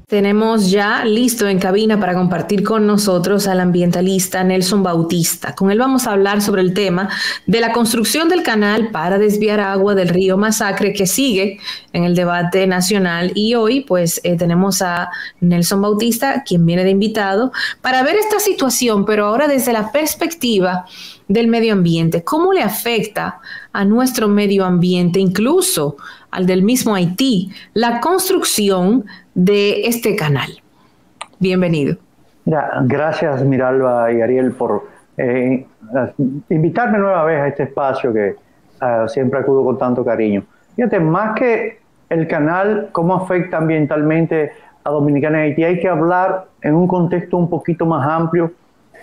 Tenemos ya listo en cabina para compartir con nosotros al ambientalista Nelson Bautista. Con él vamos a hablar sobre el tema de la construcción del canal para desviar agua del río Masacre, que sigue en el debate nacional. Y hoy pues tenemos a Nelson Bautista, quien viene de invitado, para ver esta situación, pero ahora desde la perspectiva del medio ambiente. ¿Cómo le afecta a nuestro medio ambiente, incluso al del mismo Haití, la construcción de este canal? Bienvenido. Gracias, Miralba y Ariel, por invitarme nueva vez a este espacio que siempre acudo con tanto cariño. Fíjate, más que el canal, cómo afecta ambientalmente a Dominicana y Haití, hay que hablar en un contexto un poquito más amplio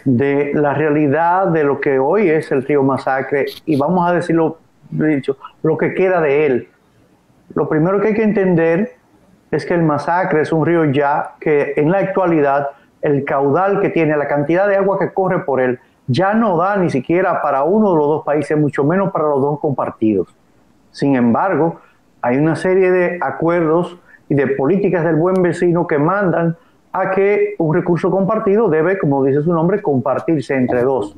de la realidad de lo que hoy es el río Masacre, y vamos a decirlo dicho, lo que queda de él. Lo primero que hay que entender es que el Masacre es un río ya que en la actualidad el caudal que tiene, la cantidad de agua que corre por él, ya no da ni siquiera para uno de los dos países, mucho menos para los dos compartidos. Sin embargo, hay una serie de acuerdos y de políticas del buen vecino que mandan a que un recurso compartido debe, como dice su nombre, compartirse entre dos.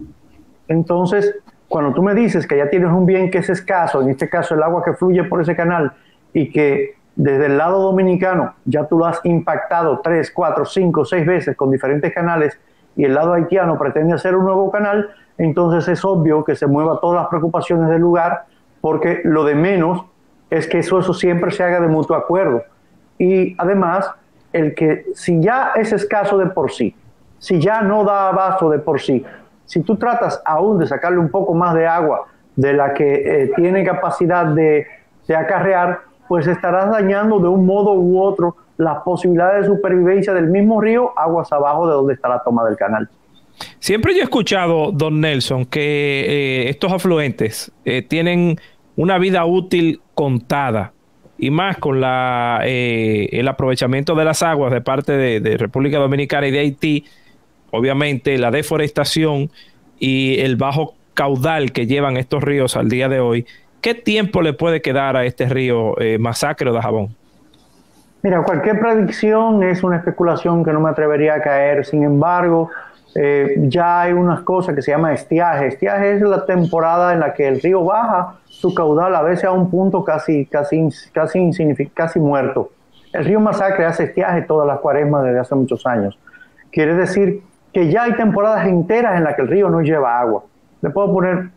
Entonces, cuando tú me dices que ya tienes un bien que es escaso, en este caso el agua que fluye por ese canal, y que desde el lado dominicano ya tú lo has impactado 3, 4, 5, 6 veces con diferentes canales, y el lado haitiano pretende hacer un nuevo canal, entonces es obvio que se muevan todas las preocupaciones del lugar, porque lo de menos es que eso siempre se haga de mutuo acuerdo. Y además, el que si ya es escaso de por sí, si ya no da abasto de por sí, si tú tratas aún de sacarle un poco más de agua de la que tiene capacidad de acarrear, pues estarás dañando de un modo u otro las posibilidades de supervivencia del mismo río aguas abajo de donde está la toma del canal. Siempre yo he escuchado, don Nelson, que estos afluentes tienen una vida útil contada, y más con el aprovechamiento de las aguas de parte de República Dominicana y de Haití, obviamente la deforestación y el bajo caudal que llevan estos ríos al día de hoy. ¿Qué tiempo le puede quedar a este río Masacre o Dajabón? Mira, cualquier predicción es una especulación que no me atrevería a caer. Sin embargo, ya hay unas cosas que se llama estiaje. Estiaje es la temporada en la que el río baja su caudal a veces a un punto casi muerto. El río Masacre hace estiaje todas las cuaresmas desde hace muchos años. Quiere decir que ya hay temporadas enteras en las que el río no lleva agua. Le puedo poner,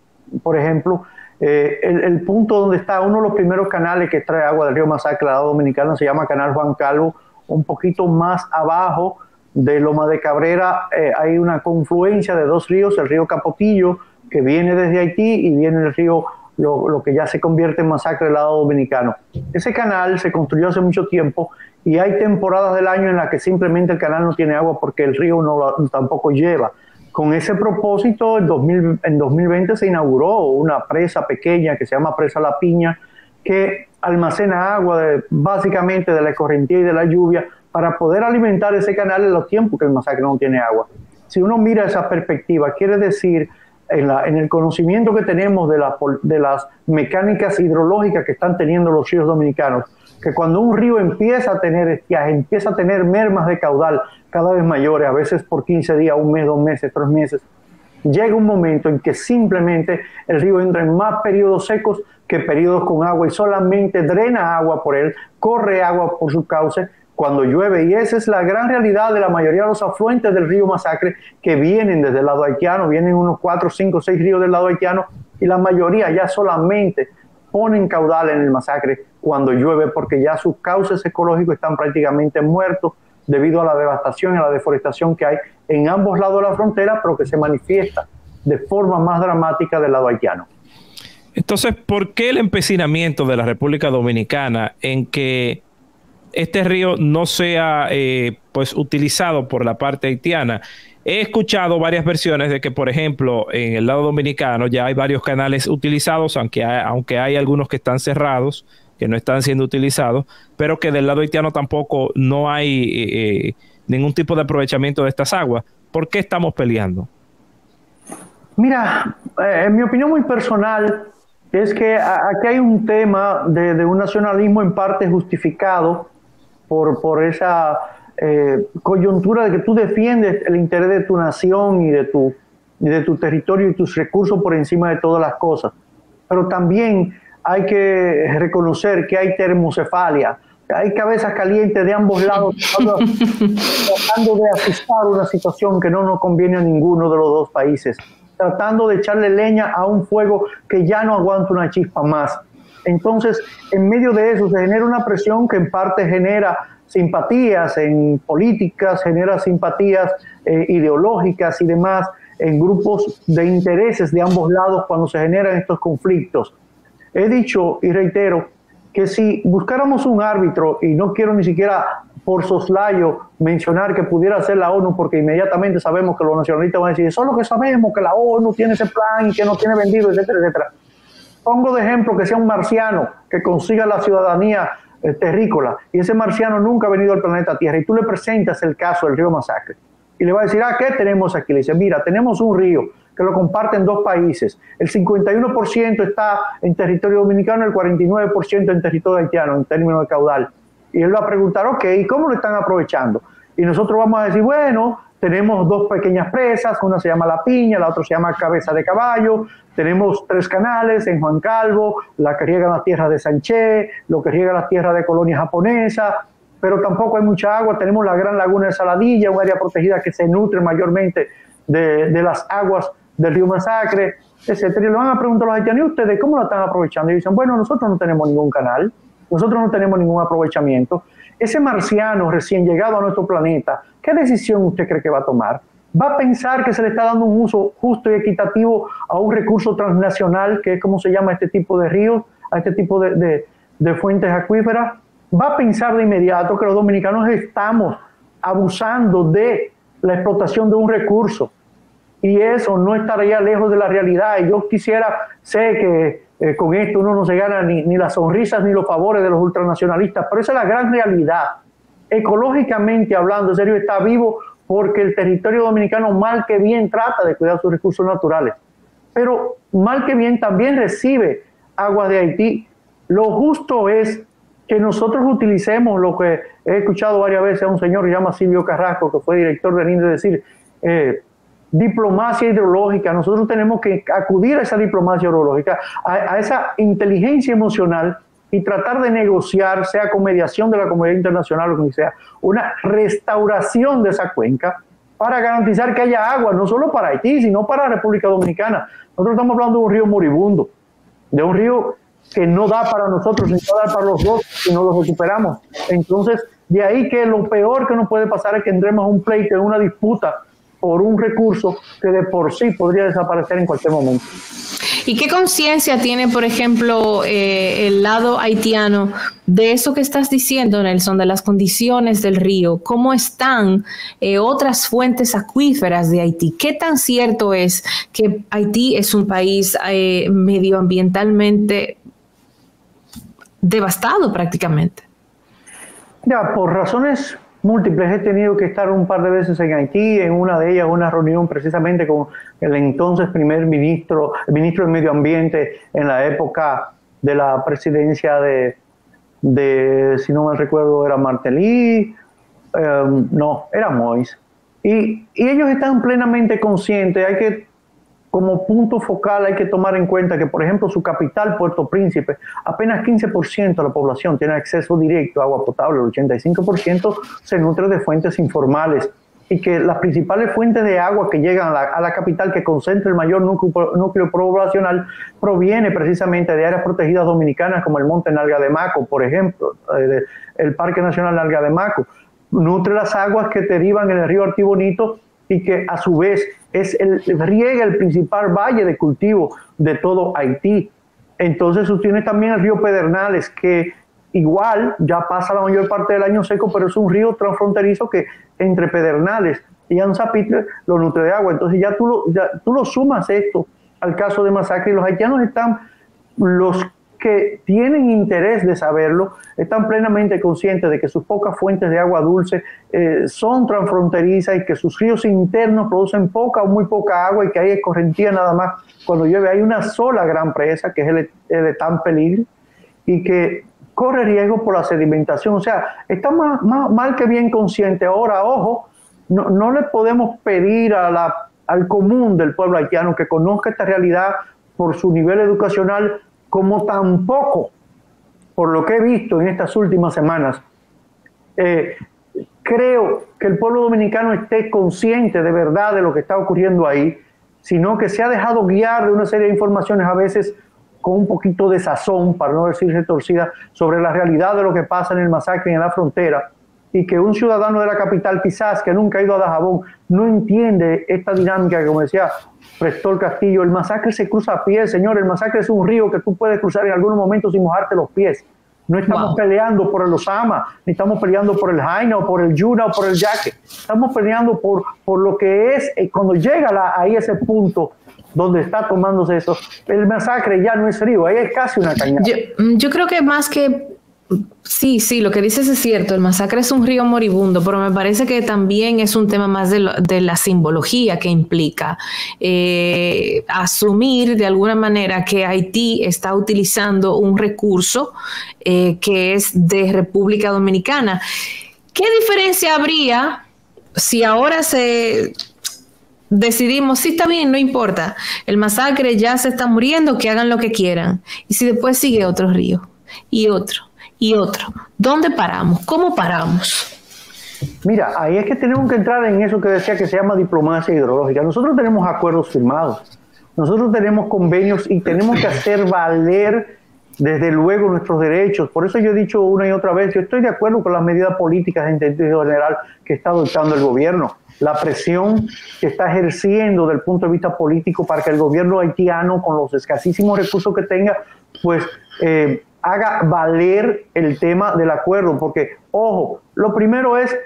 por ejemplo, el punto donde está uno de los primeros canales que trae agua del río Masacre al lado dominicano, se llama Canal Juan Calvo. Un poquito más abajo de Loma de Cabrera hay una confluencia de dos ríos, el río Capotillo, que viene desde Haití, y viene el río, lo que ya se convierte en Masacre del lado dominicano. Ese canal se construyó hace mucho tiempo, y hay temporadas del año en las que simplemente el canal no tiene agua porque el río tampoco lleva. Con ese propósito, en 2020 se inauguró una presa pequeña que se llama Presa La Piña, que almacena agua básicamente de la escorrentía y de la lluvia para poder alimentar ese canal en los tiempos que el Masacre no tiene agua. Si uno mira esa perspectiva, quiere decir, en el conocimiento que tenemos de las mecánicas hidrológicas que están teniendo los ríos dominicanos, que cuando un río empieza a tener estiaje, empieza a tener mermas de caudal cada vez mayores, a veces por 15 días, un mes, 2 meses, 3 meses, llega un momento en que simplemente el río entra en más periodos secos que periodos con agua, y solamente drena agua por él, corre agua por su cauce cuando llueve. Y esa es la gran realidad de la mayoría de los afluentes del río Masacre, que vienen desde el lado haitiano. Vienen unos 4, 5, 6 ríos del lado haitiano, y la mayoría ya solamente ponen caudal en el Masacre cuando llueve, porque ya sus cauces ecológicos están prácticamente muertos debido a la devastación y a la deforestación que hay en ambos lados de la frontera, pero que se manifiesta de forma más dramática del lado haitiano. Entonces, ¿por qué el empecinamiento de la República Dominicana en que este río no sea pues utilizado por la parte haitiana? He escuchado varias versiones de que, por ejemplo, en el lado dominicano ya hay varios canales utilizados, aunque hay algunos que están cerrados, que no están siendo utilizados, pero que del lado haitiano tampoco no hay ningún tipo de aprovechamiento de estas aguas. ¿Por qué estamos peleando? Mira, en mi opinión muy personal, es que aquí hay un tema de un nacionalismo en parte justificado por esa coyuntura de que tú defiendes el interés de tu nación y de tu territorio y tus recursos por encima de todas las cosas. Pero también hay que reconocer que hay termocefalia, hay cabezas calientes de ambos lados tratando de ajustar una situación que no nos conviene a ninguno de los dos países, tratando de echarle leña a un fuego que ya no aguanta una chispa más. Entonces, en medio de eso se genera una presión que en parte genera simpatías en políticas, genera simpatías ideológicas y demás en grupos de intereses de ambos lados cuando se generan estos conflictos. He dicho y reitero que si buscáramos un árbitro, y no quiero ni siquiera por soslayo mencionar que pudiera ser la ONU, porque inmediatamente sabemos que los nacionalistas van a decir, eso es lo que sabemos, que la ONU tiene ese plan y que no tiene vendido, etcétera, etcétera. Pongo de ejemplo que sea un marciano que consiga la ciudadanía terrícola, y ese marciano nunca ha venido al planeta Tierra, y tú le presentas el caso del río Masacre, y le va a decir, ¿qué tenemos aquí? Le dice, mira, tenemos un río que lo comparten dos países, el 51% está en territorio dominicano, el 49% en territorio haitiano, en términos de caudal. Y él va a preguntar, ok, ¿y cómo lo están aprovechando? Y nosotros vamos a decir, bueno, tenemos dos pequeñas presas, una se llama La Piña, la otra se llama Cabeza de Caballo, tenemos 3 canales en Juan Calvo, la que riega las tierras de Sanché, lo que riega las tierras de colonia japonesa, pero tampoco hay mucha agua, tenemos la gran laguna de Saladilla, un área protegida que se nutre mayormente de las aguas del río Masacre, etcétera. Y le van a preguntar a los haitianos, ¿y ustedes cómo la están aprovechando? Y dicen, bueno, nosotros no tenemos ningún canal, nosotros no tenemos ningún aprovechamiento. Ese marciano recién llegado a nuestro planeta, ¿qué decisión usted cree que va a tomar? ¿Va a pensar que se le está dando un uso justo y equitativo a un recurso transnacional, que es como se llama este tipo de ríos, a este tipo de fuentes acuíferas? ¿Va a pensar de inmediato que los dominicanos estamos abusando de la explotación de un recurso? Y eso no estaría lejos de la realidad. Y yo sé que con esto uno no se gana ni las sonrisas ni los favores de los ultranacionalistas, pero esa es la gran realidad. Ecológicamente hablando, ese río está vivo porque el territorio dominicano mal que bien trata de cuidar sus recursos naturales, pero mal que bien también recibe aguas de Haití. Lo justo es que nosotros utilicemos lo que he escuchado varias veces a un señor que se llama Silvio Carrasco, que fue director de INDE, decir, diplomacia hidrológica. Nosotros tenemos que acudir a esa diplomacia hidrológica, a esa inteligencia emocional y tratar de negociar, sea con mediación de la comunidad internacional o como sea, una restauración de esa cuenca para garantizar que haya agua, no solo para Haití, sino para la República Dominicana. Nosotros estamos hablando de un río moribundo, de un río que no da para nosotros, ni va a dar para los dos si no lo recuperamos. Entonces, de ahí que lo peor que nos puede pasar es que entremos a un pleito, en una disputa por un recurso que de por sí podría desaparecer en cualquier momento. ¿Y qué conciencia tiene, por ejemplo, el lado haitiano de eso que estás diciendo, Nelson, de las condiciones del río? ¿Cómo están otras fuentes acuíferas de Haití? ¿Qué tan cierto es que Haití es un país medioambientalmente devastado prácticamente? Ya, por razones múltiples he tenido que estar un par de veces en Haití, en una de ellas una reunión precisamente con el entonces el ministro de Medio Ambiente en la época de la presidencia de si no mal recuerdo, era Martelly, no, era Moïse. Y ellos están plenamente conscientes, hay que, como punto focal, hay que tomar en cuenta que, por ejemplo, su capital, Puerto Príncipe, apenas 15% de la población tiene acceso directo a agua potable, el 85% se nutre de fuentes informales, y que las principales fuentes de agua que llegan a la capital, que concentra el mayor núcleo poblacional, proviene precisamente de áreas protegidas dominicanas como el Monte Nalga de Maco, por ejemplo, el Parque Nacional Nalga de Maco, nutre las aguas que derivan en el río Artibonito y que a su vez riega el principal valle de cultivo de todo Haití. Entonces tú tienes también el río Pedernales, que igual ya pasa la mayor parte del año seco, pero es un río transfronterizo que entre Pedernales y Anzapitre lo nutre de agua. Entonces ya tú lo sumas esto al caso de Masacre, y los haitianos están, los que tienen interés de saberlo, están plenamente conscientes de que sus pocas fuentes de agua dulce son transfronterizas y que sus ríos internos producen poca o muy poca agua y que hay escorrentía nada más cuando llueve. Hay una sola gran presa, que es el Etang Peligre, y que corre riesgo por la sedimentación. O sea, está más mal que bien consciente. Ahora, ojo, no le podemos pedir al común del pueblo haitiano que conozca esta realidad por su nivel educacional, como tampoco, por lo que he visto en estas últimas semanas, creo que el pueblo dominicano esté consciente de verdad de lo que está ocurriendo ahí, sino que se ha dejado guiar de una serie de informaciones a veces con un poquito de sazón, para no decir retorcida, sobre la realidad de lo que pasa en el masacre en la frontera, y que un ciudadano de la capital quizás que nunca ha ido a Dajabón no entiende esta dinámica que, como decía Prestor Castillo, el masacre se cruza a pie, señor, el masacre es un río que tú puedes cruzar en algunos momentos sin mojarte los pies. No estamos peleando por el Osama, ni estamos peleando por el Jaina o por el Yuna o por el Yaque. Estamos peleando por lo que es, cuando llega ahí ese punto donde está tomándose eso, el masacre ya no es río, ahí es casi una cañada. Yo creo que más que... Sí, lo que dices es cierto, el masacre es un río moribundo, pero me parece que también es un tema más de la simbología que implica asumir de alguna manera que Haití está utilizando un recurso que es de República Dominicana. ¿Qué diferencia habría si ahora decidimos, sí, está bien, no importa, el masacre ya se está muriendo, que hagan lo que quieran, y si después sigue otro río y otro y otro? ¿Dónde paramos? ¿Cómo paramos? Mira, ahí es que tenemos que entrar en eso que decía que se llama diplomacia hidrológica. Nosotros tenemos acuerdos firmados, nosotros tenemos convenios y tenemos que hacer valer desde luego nuestros derechos. Por eso yo he dicho una y otra vez, yo estoy de acuerdo con las medidas políticas en sentido general que está adoptando el gobierno, la presión que está ejerciendo desde el punto de vista político para que el gobierno haitiano, con los escasísimos recursos que tenga, pues haga valer el tema del acuerdo, porque, ojo, lo primero es,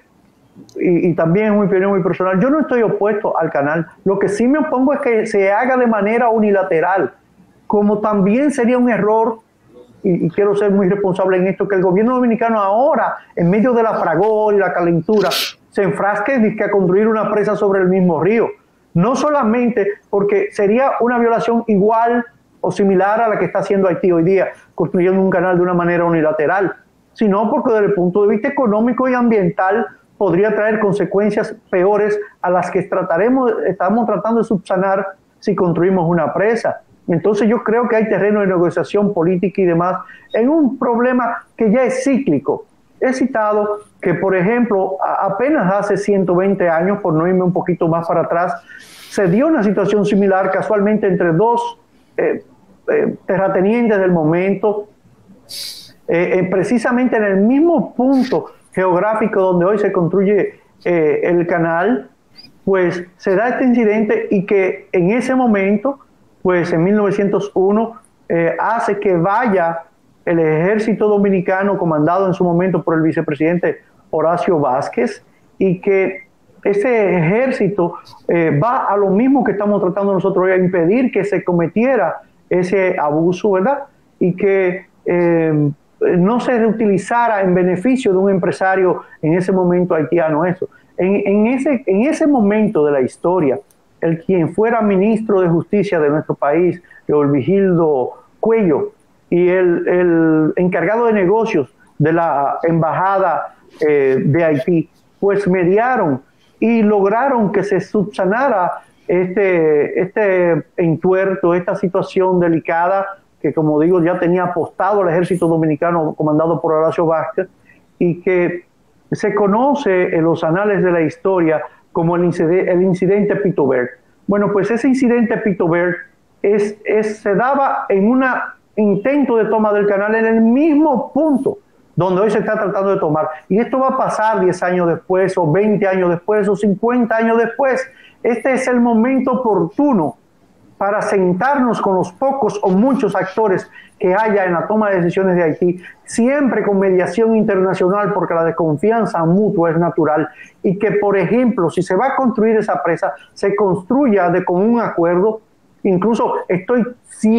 y también es mi opinión muy personal, yo no estoy opuesto al canal, lo que sí me opongo es que se haga de manera unilateral, como también sería un error, y quiero ser muy responsable en esto, que el gobierno dominicano ahora, en medio de la fragor y la calentura, se enfrasque a construir una presa sobre el mismo río, no solamente porque sería una violación igual o similar a la que está haciendo Haití hoy día, construyendo un canal de una manera unilateral, sino porque desde el punto de vista económico y ambiental podría traer consecuencias peores a las que estamos tratando de subsanar si construimos una presa. Entonces yo creo que hay terreno de negociación política y demás en un problema que ya es cíclico. He citado que, por ejemplo, apenas hace 120 años, por no irme un poquito más para atrás, se dio una situación similar casualmente entre dos terratenientes del momento, precisamente en el mismo punto geográfico donde hoy se construye el canal, pues se da este incidente y que en ese momento, pues en 1901, hace que vaya el ejército dominicano comandado en su momento por el vicepresidente Horacio Vázquez y que ese ejército va a lo mismo que estamos tratando nosotros hoy, a impedir que se cometiera ese abuso, ¿verdad? Y que no se reutilizara en beneficio de un empresario en ese momento haitiano eso. En ese momento de la historia, quien fuera ministro de Justicia de nuestro país, Leovigildo Cuello, y el encargado de negocios de la embajada de Haití, pues mediaron y lograron que se subsanara este entuerto, esta situación delicada que, como digo, ya tenía apostado el ejército dominicano comandado por Horacio Vázquez y que se conoce en los anales de la historia como el incidente Pitobert. Bueno, pues ese incidente Pitobert se daba en un intento de toma del canal en el mismo punto donde hoy se está tratando de tomar. Y esto va a pasar 10 años después, o 20 años después, o 50 años después. Este es el momento oportuno para sentarnos con los pocos o muchos actores que haya en la toma de decisiones de Haití, siempre con mediación internacional, porque la desconfianza mutua es natural, y que, por ejemplo, si se va a construir esa presa, se construya de común acuerdo. Incluso estoy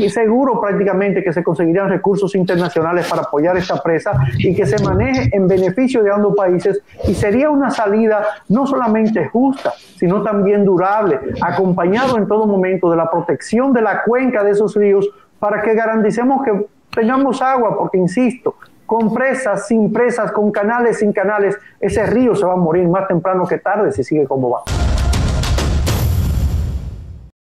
seguro prácticamente que se conseguirían recursos internacionales para apoyar esta presa y que se maneje en beneficio de ambos países, y sería una salida no solamente justa, sino también durable, acompañado en todo momento de la protección de la cuenca de esos ríos para que garanticemos que tengamos agua, porque insisto, con presas, sin presas, con canales, sin canales, ese río se va a morir más temprano que tarde si sigue como va.